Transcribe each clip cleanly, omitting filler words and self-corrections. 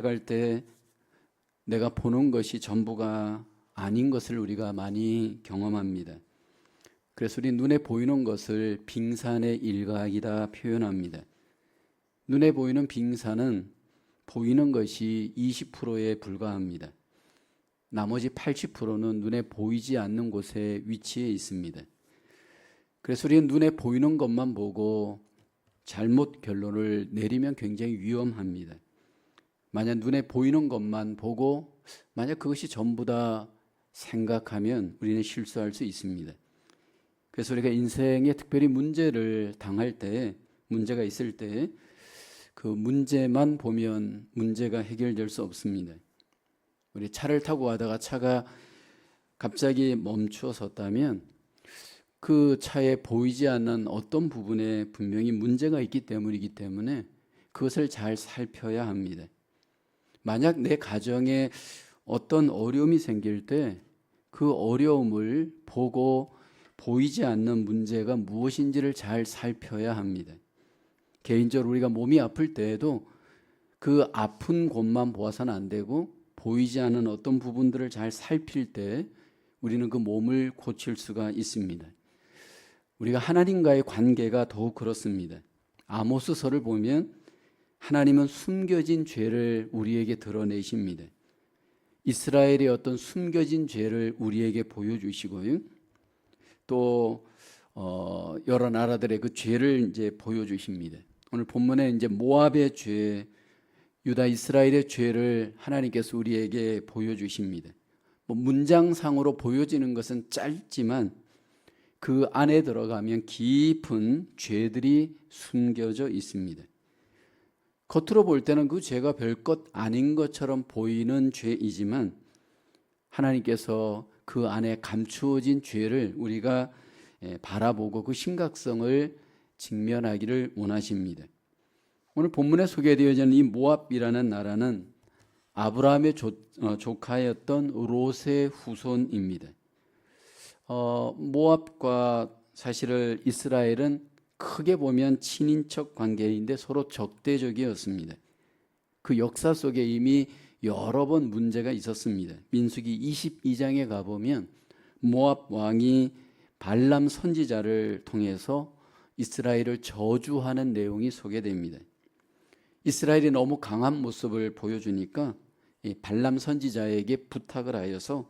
갈 때 내가 보는 것이 전부가 아닌 것을 우리가 많이 경험합니다. 그래서 우리 눈에 보이는 것을 빙산의 일각이다 표현합니다. 눈에 보이는 빙산은 보이는 것이 20%에 불과합니다. 나머지 80%는 눈에 보이지 않는 곳에 위치해 있습니다. 그래서 우리는 눈에 보이는 것만 보고 잘못 결론을 내리면 굉장히 위험합니다. 만약 눈에 보이는 것만 보고 만약 그것이 전부다 생각하면 우리는 실수할 수 있습니다. 그래서 우리가 인생에 특별히 문제를 당할 때, 문제가 있을 때 그 문제만 보면 문제가 해결될 수 없습니다. 우리 차를 타고 가다가 차가 갑자기 멈추어 섰다면 그 차에 보이지 않는 어떤 부분에 분명히 문제가 있기 때문이기 때문에 그것을 잘 살펴야 합니다. 만약 내 가정에 어떤 어려움이 생길 때 그 어려움을 보고 보이지 않는 문제가 무엇인지를 잘 살펴야 합니다. 개인적으로 우리가 몸이 아플 때에도 그 아픈 곳만 보아서는 안 되고 보이지 않는 어떤 부분들을 잘 살필 때 우리는 그 몸을 고칠 수가 있습니다. 우리가 하나님과의 관계가 더욱 그렇습니다. 아모스서를 보면 하나님은 숨겨진 죄를 우리에게 드러내십니다. 이스라엘의 어떤 숨겨진 죄를 우리에게 보여주시고요. 또 여러 나라들의 그 죄를 이제 보여주십니다. 오늘 본문에 이제 모압의 죄, 유다 이스라엘의 죄를 하나님께서 우리에게 보여주십니다. 문장상으로 보여지는 것은 짧지만 그 안에 들어가면 깊은 죄들이 숨겨져 있습니다. 겉으로 볼 때는 그 죄가 별것 아닌 것처럼 보이는 죄이지만 하나님께서 그 안에 감추어진 죄를 우리가 바라보고 그 심각성을 직면하기를 원하십니다. 오늘 본문에 소개되어지는 이 모압이라는 나라는 아브라함의 조카였던 롯의 후손입니다. 모압과 사실은 이스라엘은 크게 보면 친인척 관계인데 서로 적대적이었습니다. 그 역사 속에 이미 여러 번 문제가 있었습니다. 민수기 22장에 가보면 모압 왕이 발람 선지자를 통해서 이스라엘을 저주하는 내용이 소개됩니다. 이스라엘이 너무 강한 모습을 보여주니까 발람 선지자에게 부탁을 하여서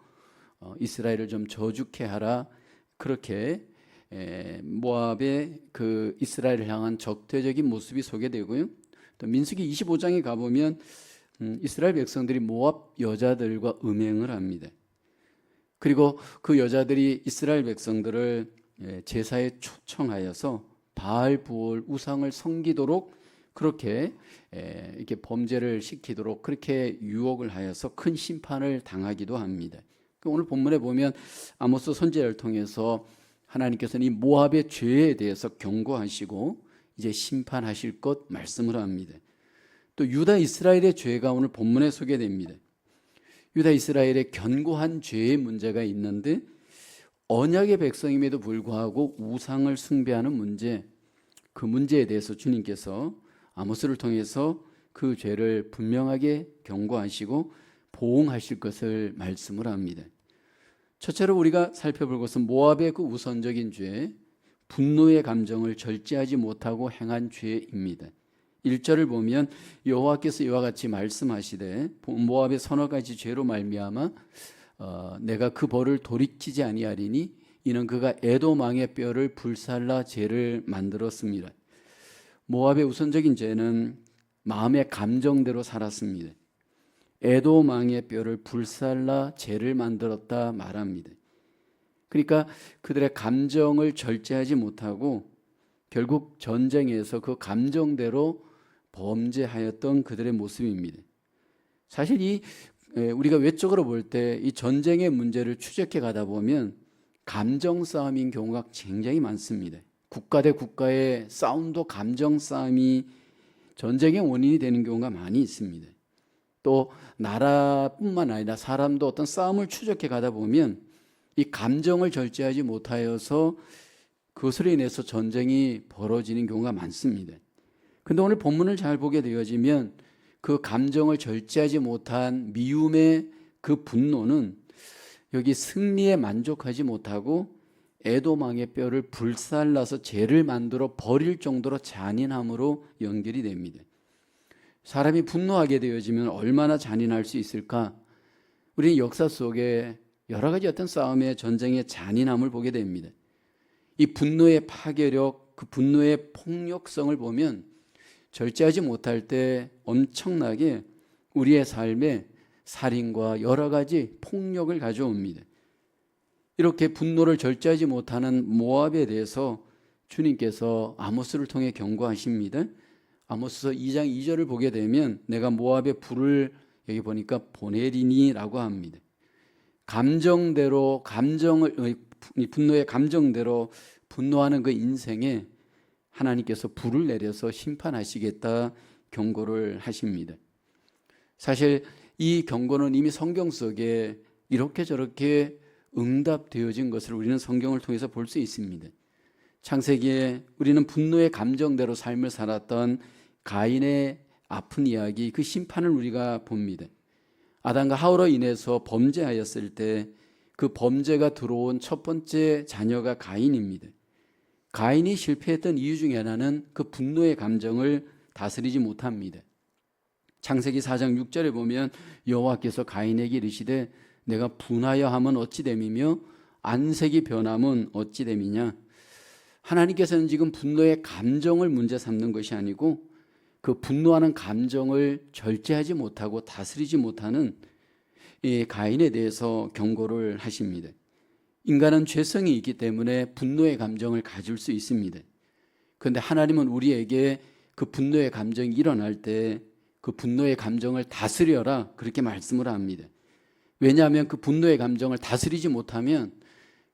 이스라엘을 좀 저주케 하라, 그렇게 모압의 그 이스라엘을 향한 적대적인 모습이 소개되고요. 또 민수기 25장에 가보면 이스라엘 백성들이 모압 여자들과 음행을 합니다. 그리고 그 여자들이 이스라엘 백성들을 제사에 초청하여서 바알 부올 우상을 섬기도록 그렇게 이렇게 범죄를 시키도록 그렇게 유혹을 하여서 큰 심판을 당하기도 합니다. 오늘 본문에 보면 아모스 선지자를 통해서 하나님께서는 이 모압의 죄에 대해서 경고하시고 이제 심판하실 것 말씀을 합니다. 또 유다 이스라엘의 죄가 오늘 본문에 소개됩니다. 유다 이스라엘의 견고한 죄의 문제가 있는데 언약의 백성임에도 불구하고 우상을 숭배하는 문제, 그 문제에 대해서 주님께서 아모스를 통해서 그 죄를 분명하게 경고하시고 보응하실 것을 말씀을 합니다. 첫째로 우리가 살펴볼 것은 모압의 그 우선적인 죄, 분노의 감정을 절제하지 못하고 행한 죄입니다. 1절을 보면 여호와께서 이와 같이 말씀하시되 모압의 서너 가지 죄로 말미암아 내가 그 벌을 돌이키지 아니하리니 이는 그가 에돔 왕의 뼈를 불살라 죄를 만들었습니다. 모압의 우선적인 죄는 마음의 감정대로 살았습니다. 에돔 왕의 뼈를 불살라 죄를 만들었다 말합니다. 그러니까 그들의 감정을 절제하지 못하고 결국 전쟁에서 그 감정대로 범죄하였던 그들의 모습입니다. 사실 우리가 외적으로 볼 때 이 전쟁의 문제를 추적해 가다 보면 감정 싸움인 경우가 굉장히 많습니다. 국가 대 국가의 싸움도 감정 싸움이 전쟁의 원인이 되는 경우가 많이 있습니다. 또 나라뿐만 아니라 사람도 어떤 싸움을 추적해 가다 보면 이 감정을 절제하지 못하여서 그것으로 인해서 전쟁이 벌어지는 경우가 많습니다. 그런데 오늘 본문을 잘 보게 되어지면 그 감정을 절제하지 못한 미움의 그 분노는 여기 승리에 만족하지 못하고 에도망의 뼈를 불살라서 죄를 만들어 버릴 정도로 잔인함으로 연결이 됩니다. 사람이 분노하게 되어지면 얼마나 잔인할 수 있을까? 우리는 역사 속에 여러 가지 어떤 싸움의 전쟁의 잔인함을 보게 됩니다. 이 분노의 파괴력, 그 분노의 폭력성을 보면 절제하지 못할 때 엄청나게 우리의 삶에 살인과 여러 가지 폭력을 가져옵니다. 이렇게 분노를 절제하지 못하는 모압에 대해서 주님께서 아모스를 통해 경고하십니다. 아모스서 2장 2절을 보게 되면 내가 모압의 불을 여기 보니까 보내리니라고 합니다. 감정대로 분노의 감정대로 분노하는 그 인생에 하나님께서 불을 내려서 심판하시겠다 경고를 하십니다. 사실 이 경고는 이미 성경 속에 이렇게 저렇게 응답되어진 것을 우리는 성경을 통해서 볼 수 있습니다. 창세기에 우리는 분노의 감정대로 삶을 살았던 가인의 아픈 이야기, 그 심판을 우리가 봅니다. 아담과 하와로 인해서 범죄하였을 때 그 범죄가 들어온 첫 번째 자녀가 가인입니다. 가인이 실패했던 이유 중에 하나는 그 분노의 감정을 다스리지 못합니다. 창세기 4장 6절에 보면 여호와께서 가인에게 이르시되 내가 분하여 함은 어찌 됨이며 안색이 변함은 어찌 됨이냐. 하나님께서는 지금 분노의 감정을 문제 삼는 것이 아니고 그 분노하는 감정을 절제하지 못하고 다스리지 못하는 이 가인에 대해서 경고를 하십니다. 인간은 죄성이 있기 때문에 분노의 감정을 가질 수 있습니다. 그런데 하나님은 우리에게 그 분노의 감정이 일어날 때 그 분노의 감정을 다스려라 그렇게 말씀을 합니다. 왜냐하면 그 분노의 감정을 다스리지 못하면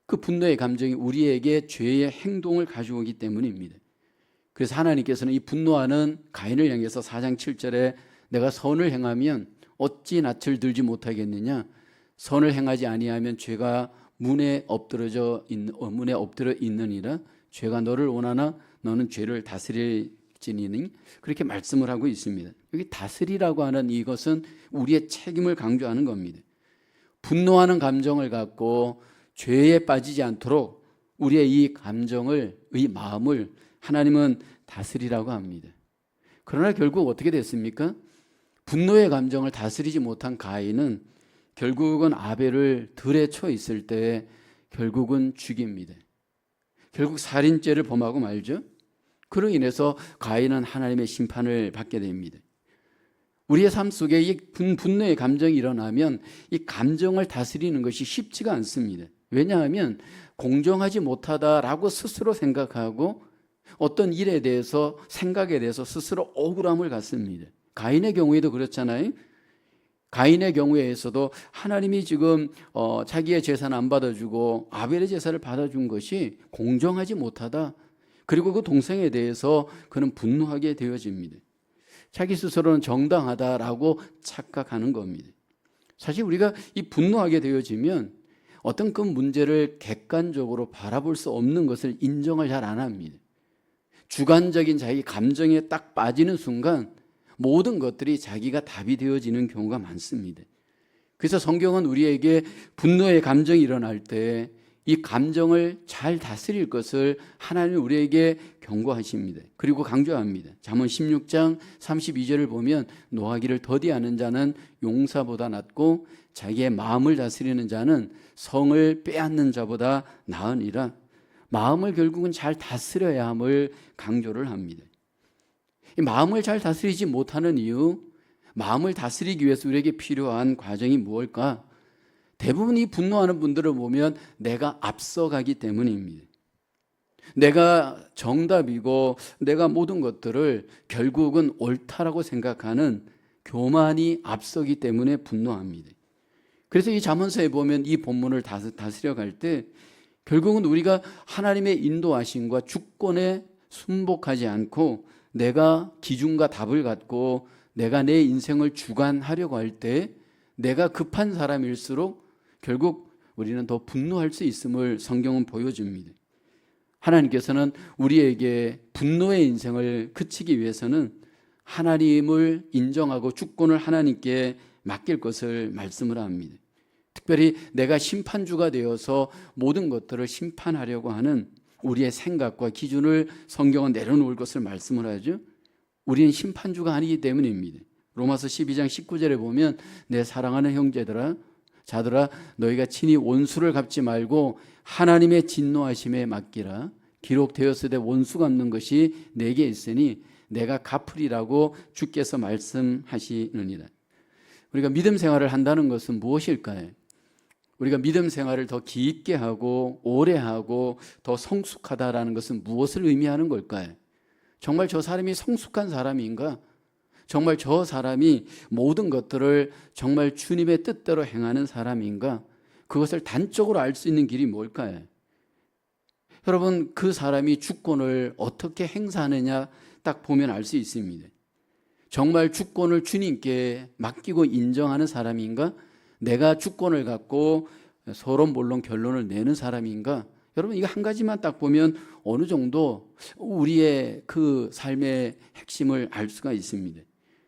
그 분노의 감정이 우리에게 죄의 행동을 가져오기 때문입니다. 그래서 하나님께서는 이 분노하는 가인을 향해서 4장 7절에 내가 선을 행하면 어찌 낯을 들지 못하겠느냐. 선을 행하지 아니하면 죄가 문에 엎드려 있느니라. 죄가 너를 원하나 너는 죄를 다스릴지니니 그렇게 말씀을 하고 있습니다. 여기 다스리라고 하는 이것은 우리의 책임을 강조하는 겁니다. 분노하는 감정을 갖고 죄에 빠지지 않도록 우리의 이 감정을, 이 마음을 하나님은 다스리라고 합니다. 그러나 결국 어떻게 됐습니까? 분노의 감정을 다스리지 못한 가인은 결국은 아벨을 들에 쳐 있을 때 결국은 죽입니다. 결국 살인죄를 범하고 말죠. 그로 인해서 가인은 하나님의 심판을 받게 됩니다. 우리의 삶 속에 이 분노의 감정이 일어나면 이 감정을 다스리는 것이 쉽지가 않습니다. 왜냐하면 공정하지 못하다라고 스스로 생각하고 어떤 일에 대해서 생각에 대해서 스스로 억울함을 갖습니다. 가인의 경우에도 그렇잖아요. 가인의 경우에서도 하나님이 지금 자기의 재산 안 받아주고 아벨의 제사를 받아준 것이 공정하지 못하다. 그리고 그 동생에 대해서 그는 분노하게 되어집니다. 자기 스스로는 정당하다라고 착각하는 겁니다. 사실 우리가 이 분노하게 되어지면 어떤 그 문제를 객관적으로 바라볼 수 없는 것을 인정을 잘 안 합니다. 주관적인 자기 감정에 딱 빠지는 순간 모든 것들이 자기가 답이 되어지는 경우가 많습니다. 그래서 성경은 우리에게 분노의 감정이 일어날 때 이 감정을 잘 다스릴 것을 하나님이 우리에게 경고하십니다. 그리고 강조합니다. 잠언 16장 32절을 보면 노하기를 더디하는 자는 용사보다 낫고 자기의 마음을 다스리는 자는 성을 빼앗는 자보다 나으니라. 마음을 결국은 잘 다스려야 함을 강조를 합니다. 이 마음을 잘 다스리지 못하는 이유, 마음을 다스리기 위해서 우리에게 필요한 과정이 무엇일까? 대부분 이 분노하는 분들을 보면 내가 앞서가기 때문입니다. 내가 정답이고 내가 모든 것들을 결국은 옳다라고 생각하는 교만이 앞서기 때문에 분노합니다. 그래서 이 잠언서에 보면 이 본문을 다스려 갈 때 결국은 우리가 하나님의 인도하심과 주권에 순복하지 않고 내가 기준과 답을 갖고 내가 내 인생을 주관하려고 할 때 내가 급한 사람일수록 결국 우리는 더 분노할 수 있음을 성경은 보여줍니다. 하나님께서는 우리에게 분노의 인생을 그치기 위해서는 하나님을 인정하고 주권을 하나님께 맡길 것을 말씀을 합니다. 특별히 내가 심판주가 되어서 모든 것들을 심판하려고 하는 우리의 생각과 기준을 성경은 내려놓을 것을 말씀을 하죠. 우리는 심판주가 아니기 때문입니다. 로마서 12장 19절에 보면 내 사랑하는 형제들아 자들아 너희가 친히 원수를 갚지 말고 하나님의 진노하심에 맡기라. 기록되었으되 원수 갚는 것이 내게 있으니 내가 갚으리라고 주께서 말씀하시느니라. 우리가 믿음 생활을 한다는 것은 무엇일까요? 우리가 믿음 생활을 더 깊게 하고 오래 하고 더 성숙하다라는 것은 무엇을 의미하는 걸까요? 정말 저 사람이 성숙한 사람인가? 정말 저 사람이 모든 것들을 정말 주님의 뜻대로 행하는 사람인가? 그것을 단적으로 알 수 있는 길이 뭘까요? 여러분, 그 사람이 주권을 어떻게 행사하느냐 딱 보면 알 수 있습니다. 정말 주권을 주님께 맡기고 인정하는 사람인가? 내가 주권을 갖고 서론본론 결론을 내는 사람인가? 여러분, 이거 한 가지만 딱 보면 어느 정도 우리의 그 삶의 핵심을 알 수가 있습니다.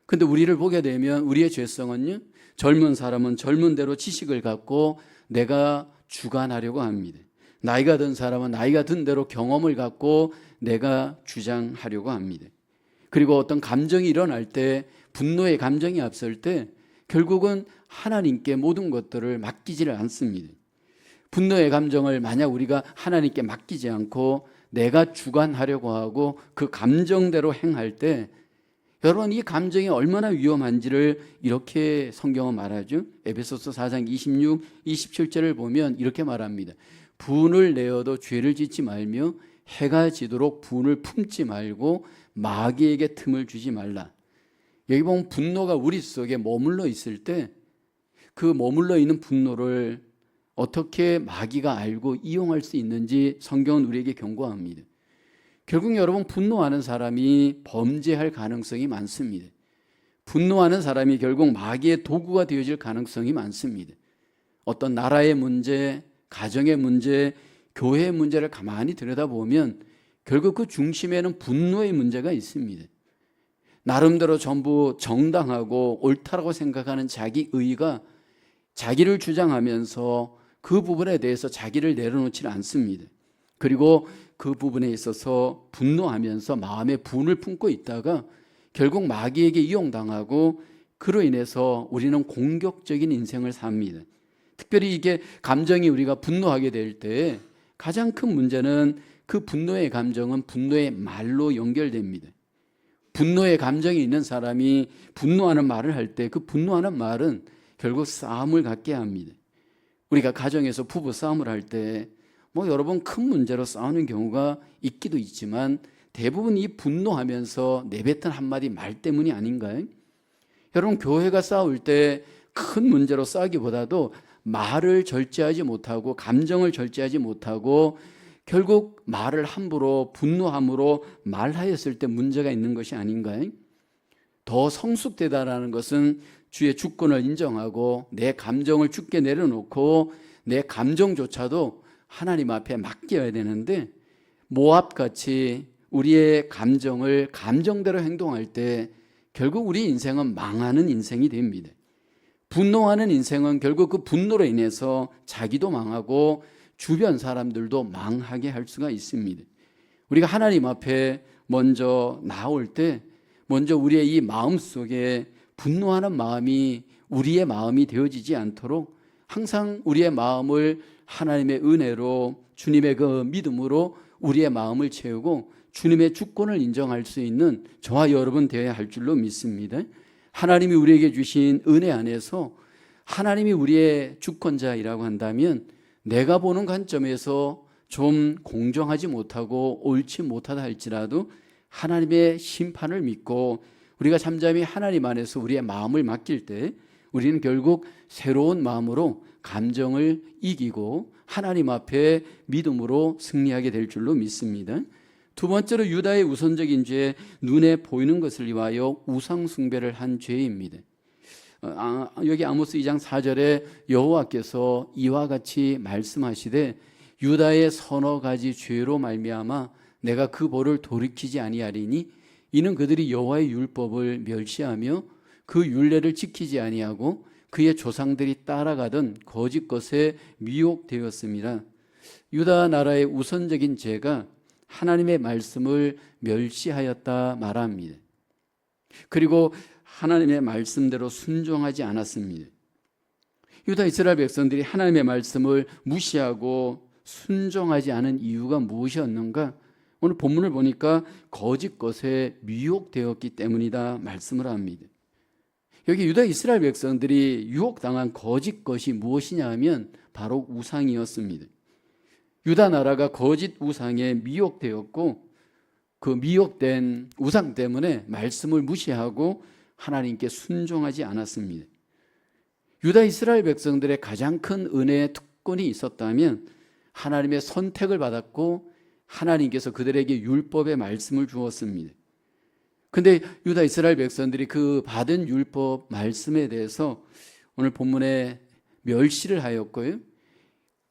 근데 우리를 보게 되면 우리의 죄성은요, 젊은 사람은 젊은 대로 지식을 갖고 내가 주관하려고 합니다. 나이가 든 사람은 나이가 든 대로 경험을 갖고 내가 주장하려고 합니다. 그리고 어떤 감정이 일어날 때, 분노의 감정이 앞설 때 결국은 하나님께 모든 것들을 맡기지를 않습니다. 분노의 감정을 만약 우리가 하나님께 맡기지 않고 내가 주관하려고 하고 그 감정대로 행할 때, 여러분, 이 감정이 얼마나 위험한지를 이렇게 성경은 말하죠. 에베소서 4장 26, 27절을 보면 이렇게 말합니다. 분을 내어도 죄를 짓지 말며 해가 지도록 분을 품지 말고 마귀에게 틈을 주지 말라. 여기 보면 분노가 우리 속에 머물러 있을 때 그 머물러 있는 분노를 어떻게 마귀가 알고 이용할 수 있는지 성경은 우리에게 경고합니다. 결국 여러분, 분노하는 사람이 범죄할 가능성이 많습니다. 분노하는 사람이 결국 마귀의 도구가 되어질 가능성이 많습니다. 어떤 나라의 문제, 가정의 문제, 교회의 문제를 가만히 들여다보면 결국 그 중심에는 분노의 문제가 있습니다. 나름대로 전부 정당하고 옳다라고 생각하는 자기 의가 자기를 주장하면서 그 부분에 대해서 자기를 내려놓지 않습니다. 그리고 그 부분에 있어서 분노하면서 마음에 분을 품고 있다가 결국 마귀에게 이용당하고 그로 인해서 우리는 공격적인 인생을 삽니다. 특별히 이게 감정이 우리가 분노하게 될 때 가장 큰 문제는 그 분노의 감정은 분노의 말로 연결됩니다. 분노의 감정이 있는 사람이 분노하는 말을 할 때 그 분노하는 말은 결국 싸움을 갖게 합니다. 우리가 가정에서 부부 싸움을 할 때 여러분 큰 문제로 싸우는 경우가 있기도 있지만 대부분 이 분노하면서 내뱉은 한마디 말 때문이 아닌가요? 여러분, 교회가 싸울 때 큰 문제로 싸우기보다도 말을 절제하지 못하고 감정을 절제하지 못하고 결국 말을 함부로 분노함으로 말하였을 때 문제가 있는 것이 아닌가요? 더 성숙되다라는 것은 주의 주권을 인정하고 내 감정을 주께 내려놓고 내 감정조차도 하나님 앞에 맡겨야 되는데 모압같이 우리의 감정을 감정대로 행동할 때 결국 우리 인생은 망하는 인생이 됩니다. 분노하는 인생은 결국 그 분노로 인해서 자기도 망하고 주변 사람들도 망하게 할 수가 있습니다. 우리가 하나님 앞에 먼저 나올 때 먼저 우리의 이 마음 속에 분노하는 마음이 우리의 마음이 되어지지 않도록 항상 우리의 마음을 하나님의 은혜로 주님의 그 믿음으로 우리의 마음을 채우고 주님의 주권을 인정할 수 있는 저와 여러분 되어야 할 줄로 믿습니다. 하나님이 우리에게 주신 은혜 안에서 하나님이 우리의 주권자이라고 한다면 내가 보는 관점에서 좀 공정하지 못하고 옳지 못하다 할지라도 하나님의 심판을 믿고 우리가 잠잠히 하나님 안에서 우리의 마음을 맡길 때 우리는 결국 새로운 마음으로 감정을 이기고 하나님 앞에 믿음으로 승리하게 될 줄로 믿습니다. 두 번째로 유다의 우선적인 죄, 눈에 보이는 것을 위하여 우상 숭배를 한 죄입니다. 여기 아모스 2장 4절에 여호와께서 이와 같이 말씀하시되 유다의 서너 가지 죄로 말미암아 내가 그 벌을 돌이키지 아니하리니 이는 그들이 여호와의 율법을 멸시하며 그 율례를 지키지 아니하고 그의 조상들이 따라가던 거짓 것에 미혹되었습니다. 유다 나라의 우선적인 죄가 하나님의 말씀을 멸시하였다 말합니다. 그리고 하나님의 말씀대로 순종하지 않았습니다. 유다 이스라엘 백성들이 하나님의 말씀을 무시하고 순종하지 않은 이유가 무엇이었는가? 오늘 본문을 보니까 거짓 것에 미혹되었기 때문이다 말씀을 합니다. 여기 유다 이스라엘 백성들이 유혹당한 거짓 것이 무엇이냐 하면 바로 우상이었습니다. 유다 나라가 거짓 우상에 미혹되었고 그 미혹된 우상 때문에 말씀을 무시하고 하나님께 순종하지 않았습니다. 유다 이스라엘 백성들의 가장 큰 은혜의 특권이 있었다면 하나님의 선택을 받았고 하나님께서 그들에게 율법의 말씀을 주었습니다. 근데 유다 이스라엘 백성들이 그 받은 율법 말씀에 대해서 오늘 본문에 멸시를 하였고요.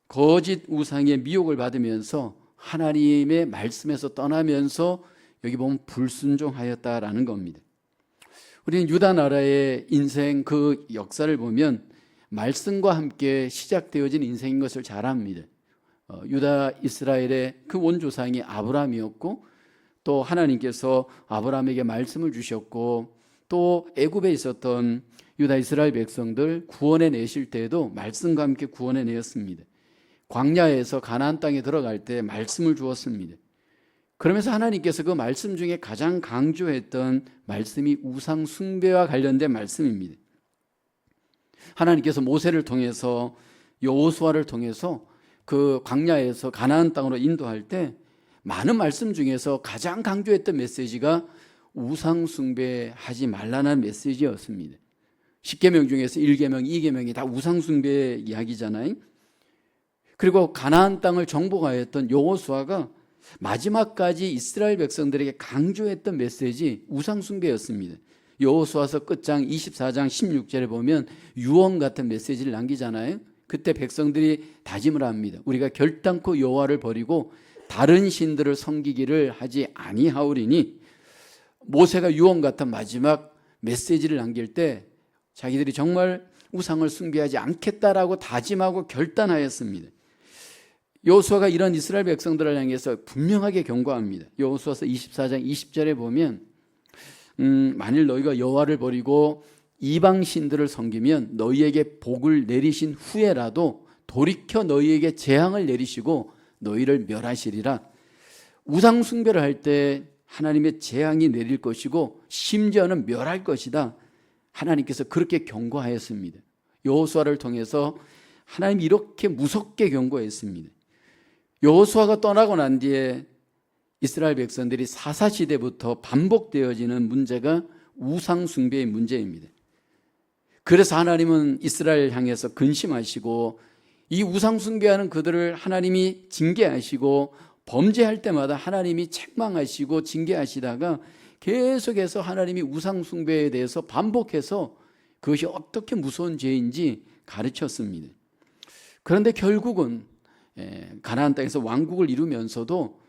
거짓 우상의 미혹을 받으면서 하나님의 말씀에서 떠나면서 여기 보면 불순종하였다라는 겁니다. 우리는 유다 나라의 인생 그 역사를 보면 말씀과 함께 시작되어진 인생인 것을 잘 압니다. 유다 이스라엘의 그 원조상이 아브라함이었고 또 하나님께서 아브라함에게 말씀을 주셨고 또 애굽에 있었던 유다 이스라엘 백성들 구원해 내실 때에도 말씀과 함께 구원해 내었습니다. 광야에서 가나안 땅에 들어갈 때 말씀을 주었습니다. 그러면서 하나님께서 그 말씀 중에 가장 강조했던 말씀이 우상 숭배와 관련된 말씀입니다. 하나님께서 모세를 통해서 여호수아를 통해서 그 광야에서 가나안 땅으로 인도할 때 많은 말씀 중에서 가장 강조했던 메시지가 우상 숭배하지 말라는 메시지였습니다. 10계명 중에서 1계명, 2계명이 다 우상 숭배 이야기잖아요. 그리고 가나안 땅을 정복하였던 여호수아가 마지막까지 이스라엘 백성들에게 강조했던 메시지 우상 숭배였습니다. 여호수아서 끝장 24장 16절에 보면 유언 같은 메시지를 남기잖아요. 그때 백성들이 다짐을 합니다. 우리가 결단코 여호와를 버리고 다른 신들을 섬기기를 하지 아니하오리니, 모세가 유언 같은 마지막 메시지를 남길 때 자기들이 정말 우상을 숭배하지 않겠다라고 다짐하고 결단하였습니다. 여호수아가 이런 이스라엘 백성들을 향해서 분명하게 경고합니다. 여호수아서 24장 20절에 보면 만일 너희가 여호와를 버리고 이방 신들을 섬기면 너희에게 복을 내리신 후에라도 돌이켜 너희에게 재앙을 내리시고 너희를 멸하시리라. 우상 숭배를 할 때 하나님의 재앙이 내릴 것이고 심지어는 멸할 것이다. 하나님께서 그렇게 경고하였습니다. 여호수아를 통해서 하나님이 이렇게 무섭게 경고했습니다. 여호수아가 떠나고 난 뒤에 이스라엘 백성들이 사사시대부터 반복되어지는 문제가 우상 숭배의 문제입니다. 그래서 하나님은 이스라엘 향해서 근심하시고 이 우상 숭배하는 그들을 하나님이 징계하시고 범죄할 때마다 하나님이 책망하시고 징계하시다가 계속해서 하나님이 우상 숭배에 대해서 반복해서 그것이 어떻게 무서운 죄인지 가르쳤습니다. 그런데 결국은 가나안 땅에서 왕국을 이루면서도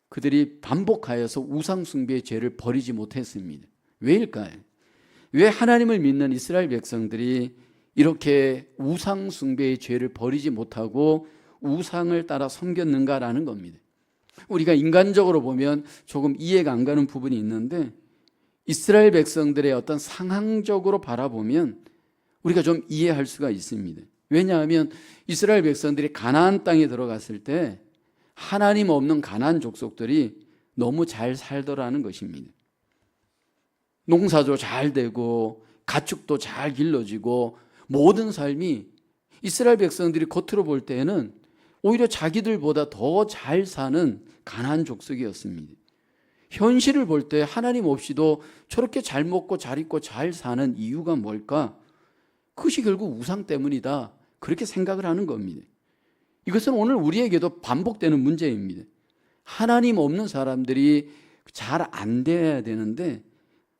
그들이 반복하여서 우상 숭배의 죄를 버리지 못했습니다. 왜일까요? 왜 하나님을 믿는 이스라엘 백성들이 이렇게 우상 숭배의 죄를 버리지 못하고 우상을 따라 섬겼는가라는 겁니다. 우리가 인간적으로 보면 조금 이해가 안 가는 부분이 있는데 이스라엘 백성들의 어떤 상황적으로 바라보면 우리가 좀 이해할 수가 있습니다. 왜냐하면 이스라엘 백성들이 가나안 땅에 들어갔을 때 하나님 없는 가나안 족속들이 너무 잘 살더라는 것입니다. 농사도 잘 되고 가축도 잘 길러지고 모든 삶이 이스라엘 백성들이 겉으로 볼 때에는 오히려 자기들보다 더 잘 사는 가나안 족속이었습니다. 현실을 볼 때 하나님 없이도 저렇게 잘 먹고 잘 입고 잘 사는 이유가 뭘까? 그것이 결국 우상 때문이다. 그렇게 생각을 하는 겁니다. 이것은 오늘 우리에게도 반복되는 문제입니다. 하나님 없는 사람들이 잘 안 돼야 되는데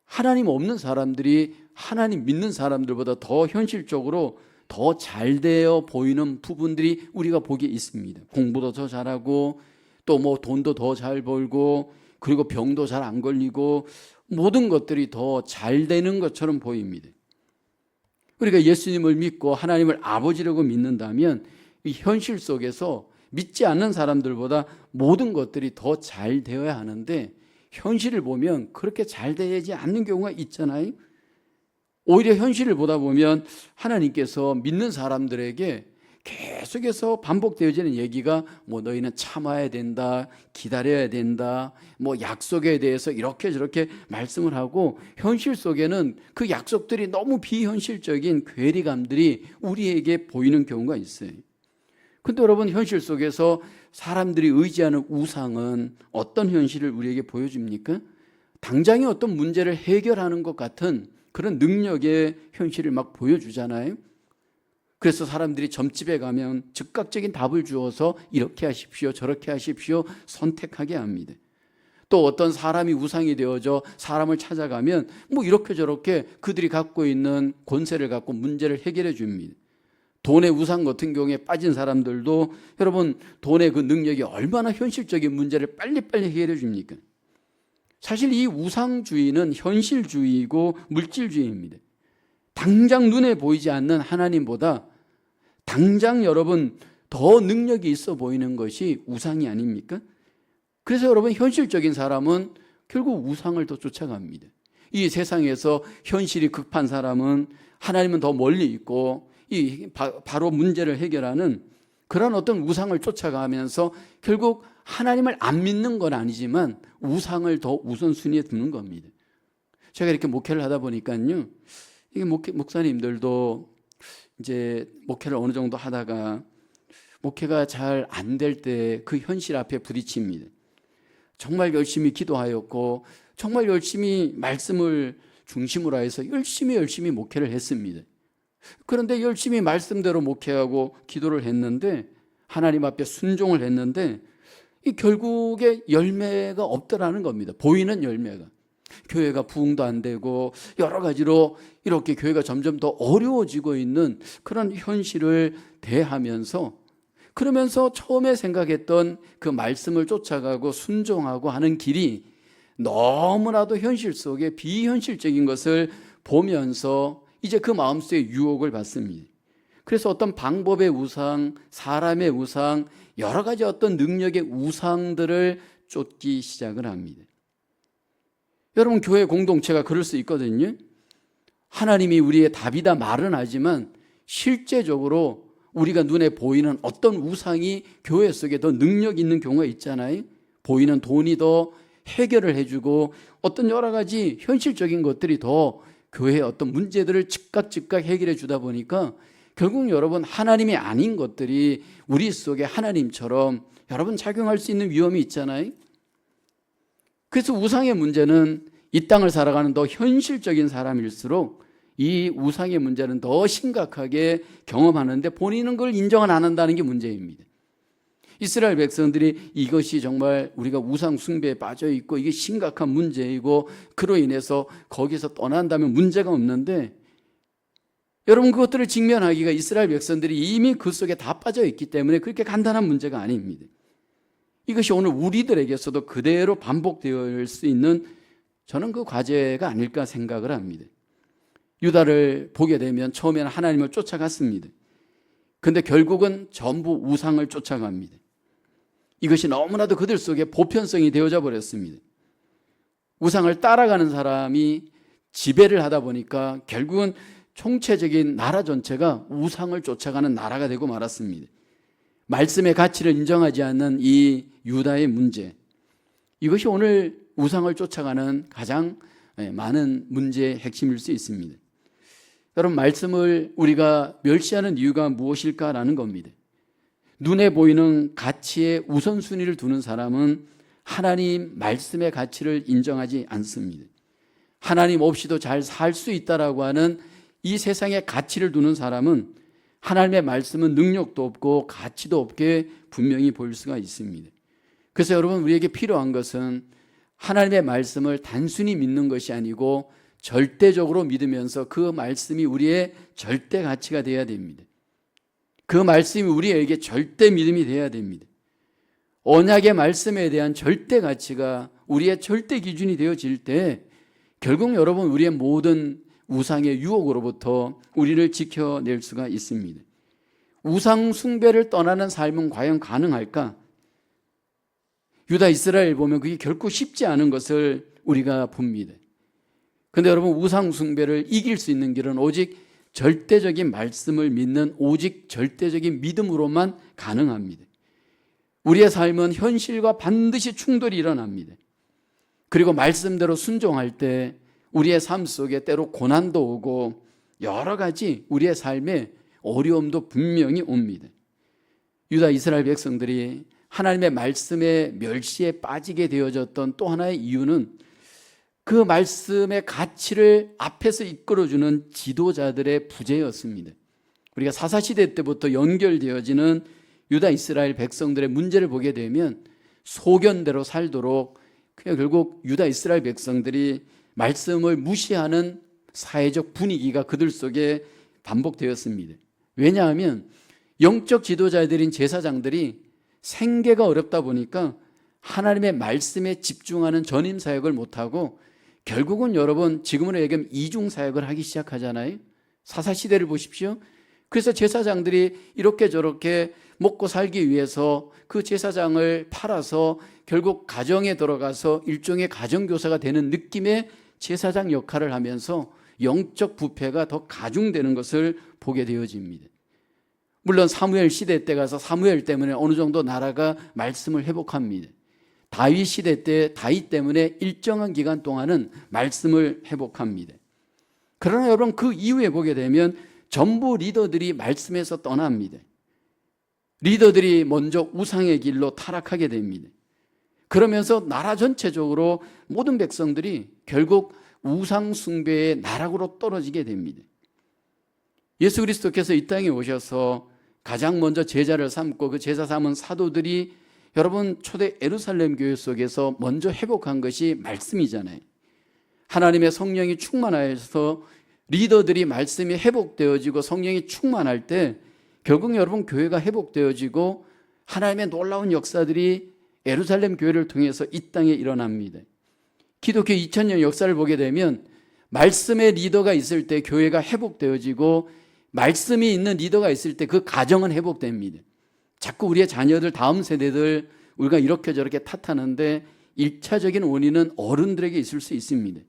하나님 없는 사람들이 하나님 믿는 사람들보다 더 현실적으로 더 잘 되어 보이는 부분들이 우리가 보기에 있습니다. 공부도 더 잘하고 또 뭐 돈도 더 잘 벌고 그리고 병도 잘 안 걸리고 모든 것들이 더 잘 되는 것처럼 보입니다. 우리가 예수님을 믿고 하나님을 아버지라고 믿는다면 이 현실 속에서 믿지 않는 사람들보다 모든 것들이 더 잘 되어야 하는데 현실을 보면 그렇게 잘 되지 않는 경우가 있잖아요. 오히려 현실을 보다 보면 하나님께서 믿는 사람들에게 계속해서 반복되어지는 얘기가 뭐 너희는 참아야 된다, 기다려야 된다, 뭐 약속에 대해서 이렇게 저렇게 말씀을 하고 현실 속에는 그 약속들이 너무 비현실적인 괴리감들이 우리에게 보이는 경우가 있어요. 근데 여러분, 현실 속에서 사람들이 의지하는 우상은 어떤 현실을 우리에게 보여줍니까? 당장의 어떤 문제를 해결하는 것 같은 그런 능력의 현실을 막 보여주잖아요. 그래서 사람들이 점집에 가면 즉각적인 답을 주어서 이렇게 하십시오, 저렇게 하십시오 선택하게 합니다. 또 어떤 사람이 우상이 되어져 사람을 찾아가면 뭐 이렇게 저렇게 그들이 갖고 있는 권세를 갖고 문제를 해결해 줍니다. 돈의 우상 같은 경우에 빠진 사람들도 여러분, 돈의 그 능력이 얼마나 현실적인 문제를 빨리빨리 해결해 줍니까? 사실 이 우상주의는 현실주의이고 물질주의입니다. 당장 눈에 보이지 않는 하나님보다 당장 여러분 더 능력이 있어 보이는 것이 우상이 아닙니까? 그래서 여러분, 현실적인 사람은 결국 우상을 더 쫓아갑니다. 이 세상에서 현실이 급한 사람은 하나님은 더 멀리 있고 바로 문제를 해결하는 그런 어떤 우상을 쫓아가면서 결국 하나님을 안 믿는 건 아니지만 우상을 더 우선순위에 두는 겁니다. 제가 이렇게 목회를 하다 보니까요, 이게 목사님들도 이제 목회를 어느 정도 하다가 목회가 잘 안 될 때 그 현실 앞에 부딪힙니다. 정말 열심히 기도하였고 정말 열심히 말씀을 중심으로 해서 열심히 목회를 했습니다. 그런데 열심히 말씀대로 목회하고 기도를 했는데 하나님 앞에 순종을 했는데 이 결국에 열매가 없더라는 겁니다. 보이는 열매가. 교회가 부흥도 안 되고 여러 가지로 이렇게 교회가 점점 더 어려워지고 있는 그런 현실을 대하면서, 그러면서 처음에 생각했던 그 말씀을 쫓아가고 순종하고 하는 길이 너무나도 현실 속에 비현실적인 것을 보면서 이제 그 마음속에 유혹을 받습니다. 그래서 어떤 방법의 우상, 사람의 우상, 여러 가지 어떤 능력의 우상들을 쫓기 시작을 합니다. 여러분, 교회 공동체가 그럴 수 있거든요. 하나님이 우리의 답이다 말은 하지만 실제적으로 우리가 눈에 보이는 어떤 우상이 교회 속에 더 능력 있는 경우가 있잖아요. 보이는 돈이 더 해결을 해주고 어떤 여러 가지 현실적인 것들이 더 교회의 어떤 문제들을 즉각 해결해 주다 보니까 결국 여러분, 하나님이 아닌 것들이 우리 속에 하나님처럼 여러분 작용할 수 있는 위험이 있잖아요. 그래서 우상의 문제는 이 땅을 살아가는 더 현실적인 사람일수록 이 우상의 문제는 더 심각하게 경험하는데 본인은 그걸 인정을 안 한다는 게 문제입니다. 이스라엘 백성들이 이것이 정말 우리가 우상 숭배에 빠져 있고 이게 심각한 문제이고 그로 인해서 거기서 떠난다면 문제가 없는데, 여러분, 그것들을 직면하기가 이스라엘 백성들이 이미 그 속에 다 빠져 있기 때문에 그렇게 간단한 문제가 아닙니다. 이것이 오늘 우리들에게서도 그대로 반복될 수 있는, 저는 그 과제가 아닐까 생각을 합니다. 유다를 보게 되면 처음에는 하나님을 쫓아갔습니다. 그런데 결국은 전부 우상을 쫓아갑니다. 이것이 너무나도 그들 속에 보편성이 되어져 버렸습니다. 우상을 따라가는 사람이 지배를 하다 보니까 결국은 총체적인 나라 전체가 우상을 쫓아가는 나라가 되고 말았습니다. 말씀의 가치를 인정하지 않는 이 유다의 문제, 이것이 오늘 우상을 쫓아가는 가장 많은 문제의 핵심일 수 있습니다. 여러분, 말씀을 우리가 멸시하는 이유가 무엇일까라는 겁니다. 눈에 보이는 가치의 우선순위를 두는 사람은 하나님 말씀의 가치를 인정하지 않습니다. 하나님 없이도 잘 살 수 있다라고 하는 이 세상의 가치를 두는 사람은 하나님의 말씀은 능력도 없고 가치도 없게 분명히 보일 수가 있습니다. 그래서 여러분, 우리에게 필요한 것은 하나님의 말씀을 단순히 믿는 것이 아니고 절대적으로 믿으면서 그 말씀이 우리의 절대 가치가 되어야 됩니다. 그 말씀이 우리에게 절대 믿음이 되어야 됩니다. 언약의 말씀에 대한 절대 가치가 우리의 절대 기준이 되어질 때 결국 여러분 우리의 모든 우상의 유혹으로부터 우리를 지켜낼 수가 있습니다. 우상 숭배를 떠나는 삶은 과연 가능할까? 유다 이스라엘 보면 그게 결코 쉽지 않은 것을 우리가 봅니다. 그런데 여러분 우상 숭배를 이길 수 있는 길은 오직 절대적인 말씀을 믿는 오직 절대적인 믿음으로만 가능합니다. 우리의 삶은 현실과 반드시 충돌이 일어납니다. 그리고 말씀대로 순종할 때 우리의 삶 속에 때로 고난도 오고 여러 가지 우리의 삶에 어려움도 분명히 옵니다. 유다 이스라엘 백성들이 하나님의 말씀의 멸시에 빠지게 되어졌던 또 하나의 이유는 그 말씀의 가치를 앞에서 이끌어주는 지도자들의 부재였습니다. 우리가 사사시대 때부터 연결되어지는 유다 이스라엘 백성들의 문제를 보게 되면 소견대로 살도록 결국 유다 이스라엘 백성들이 말씀을 무시하는 사회적 분위기가 그들 속에 반복되었습니다. 왜냐하면 영적 지도자들인 제사장들이 생계가 어렵다 보니까 하나님의 말씀에 집중하는 전임 사역을 못하고 결국은 여러분 지금으로 얘기하면 이중 사역을 하기 시작하잖아요. 사사시대를 보십시오. 그래서 제사장들이 이렇게 저렇게 먹고 살기 위해서 그 제사장을 팔아서 결국 가정에 들어가서 일종의 가정교사가 되는 느낌의 제사장 역할을 하면서 영적 부패가 더 가중되는 것을 보게 되어집니다. 물론 사무엘 시대 때 가서 사무엘 때문에 어느 정도 나라가 말씀을 회복합니다. 다윗 시대 때 다윗 때문에 일정한 기간 동안은 말씀을 회복합니다. 그러나 여러분 그 이후에 보게 되면 전부 리더들이 말씀에서 떠납니다. 리더들이 먼저 우상의 길로 타락하게 됩니다. 그러면서 나라 전체적으로 모든 백성들이 결국 우상 숭배의 나락으로 떨어지게 됩니다. 예수 그리스도께서 이 땅에 오셔서 가장 먼저 제자를 삼고 그 제자 삼은 사도들이 여러분 초대 예루살렘 교회 속에서 먼저 회복한 것이 말씀이잖아요. 하나님의 성령이 충만하여서 리더들이 말씀이 회복되어지고 성령이 충만할 때 결국 여러분 교회가 회복되어지고 하나님의 놀라운 역사들이 예루살렘 교회를 통해서 이 땅에 일어납니다. 기독교 2000년 역사를 보게 되면 말씀의 리더가 있을 때 교회가 회복되어지고 말씀이 있는 리더가 있을 때 그 가정은 회복됩니다. 자꾸 우리의 자녀들 다음 세대들 우리가 이렇게 저렇게 탓하는데 1차적인 원인은 어른들에게 있을 수 있습니다.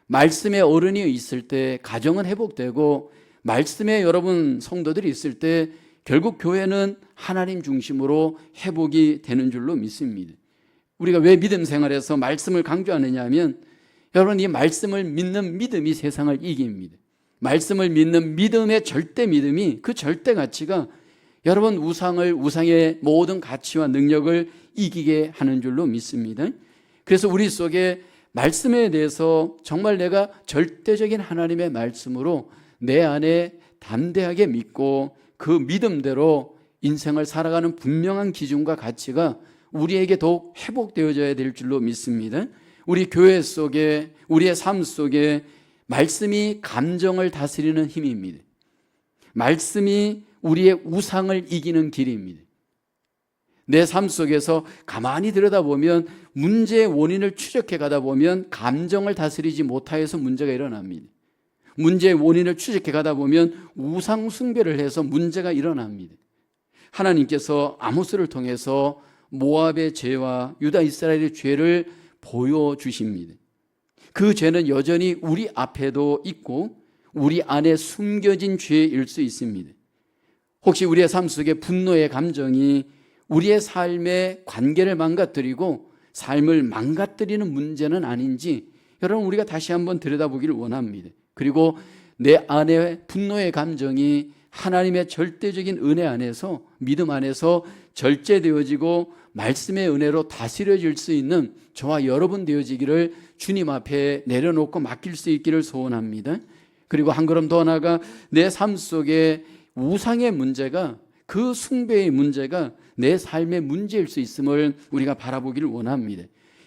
말씀의 어른이 있을 때 가정은 회복되고 말씀에 여러분 성도들이 있을 때 결국 교회는 하나님 중심으로 회복이 되는 줄로 믿습니다. 우리가 왜 믿음 생활에서 말씀을 강조하느냐 하면 여러분 이 말씀을 믿는 믿음이 세상을 이깁니다. 말씀을 믿는 믿음의 절대 믿음이 그 절대 가치가 여러분 우상의 모든 가치와 능력을 이기게 하는 줄로 믿습니다. 그래서 우리 속에 말씀에 대해서 정말 내가 절대적인 하나님의 말씀으로 내 안에 담대하게 믿고 그 믿음대로 인생을 살아가는 분명한 기준과 가치가 우리에게 더욱 회복되어져야 될 줄로 믿습니다. 우리 교회 속에 우리의 삶 속에 말씀이 감정을 다스리는 힘입니다. 말씀이 우리의 우상을 이기는 길입니다. 내 삶 속에서 가만히 들여다보면 문제의 원인을 추적해 가다 보면 감정을 다스리지 못하여서 문제가 일어납니다. 문제의 원인을 추적해 가다 보면 우상 숭배를 해서 문제가 일어납니다. 하나님께서 아모스를 통해서 모압의 죄와 유다 이스라엘의 죄를 보여주십니다. 그 죄는 여전히 우리 앞에도 있고 우리 안에 숨겨진 죄일 수 있습니다. 혹시 우리의 삶 속에 분노의 감정이 우리의 삶의 관계를 망가뜨리고 삶을 망가뜨리는 문제는 아닌지 여러분 우리가 다시 한번 들여다보기를 원합니다. 그리고 내 안에 분노의 감정이 하나님의 절대적인 은혜 안에서 믿음 안에서 절제되어지고 말씀의 은혜로 다스려질 수 있는 저와 여러분 되어지기를 주님 앞에 내려놓고 맡길 수 있기를 소원합니다. 그리고 한 걸음 더 나아가 내 삶 속에 우상의 문제가 그 숭배의 문제가 내 삶의 문제일 수 있음을 우리가 바라보기를 원합니다.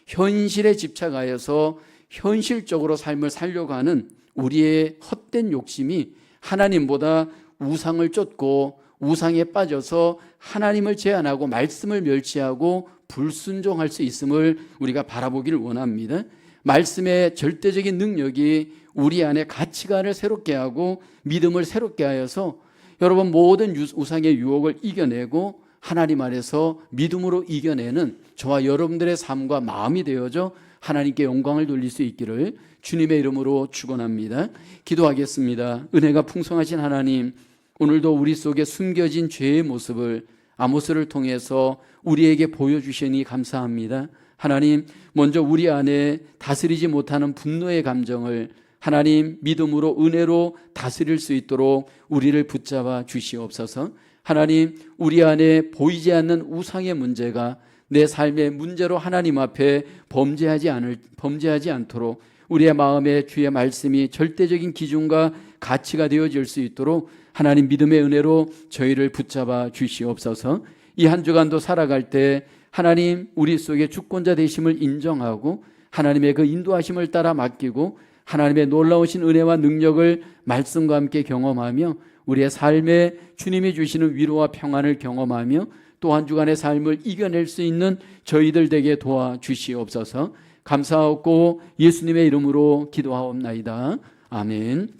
현실에 집착하여서 현실적으로 삶을 살려고 하는 우리의 헛된 욕심이 하나님보다 우상을 쫓고 우상에 빠져서 하나님을 제한하고 말씀을 멸시하고 불순종할 수 있음을 우리가 바라보기를 원합니다. 말씀의 절대적인 능력이 우리 안에 가치관을 새롭게 하고 믿음을 새롭게 하여서 여러분 모든 우상의 유혹을 이겨내고 하나님 안에서 믿음으로 이겨내는 저와 여러분들의 삶과 마음이 되어져 하나님께 영광을 돌릴 수 있기를 주님의 이름으로 축원합니다. 기도하겠습니다. 은혜가 풍성하신 하나님, 오늘도 우리 속에 숨겨진 죄의 모습을 아모스를 통해서 우리에게 보여주시니 감사합니다. 하나님, 먼저 우리 안에 다스리지 못하는 분노의 감정을 하나님 믿음으로 은혜로 다스릴 수 있도록 우리를 붙잡아 주시옵소서. 하나님, 우리 안에 보이지 않는 우상의 문제가 내 삶의 문제로 하나님 앞에 범죄하지 않도록 우리의 마음에 주의 말씀이 절대적인 기준과 가치가 되어질 수 있도록 하나님 믿음의 은혜로 저희를 붙잡아 주시옵소서. 이 한 주간도 살아갈 때 하나님 우리 속에 주권자 되심을 인정하고 하나님의 그 인도하심을 따라 맡기고 하나님의 놀라우신 은혜와 능력을 말씀과 함께 경험하며 우리의 삶에 주님이 주시는 위로와 평안을 경험하며 또 한 주간의 삶을 이겨낼 수 있는 저희들 되게 도와주시옵소서. 감사하고 예수님의 이름으로 기도하옵나이다. 아멘.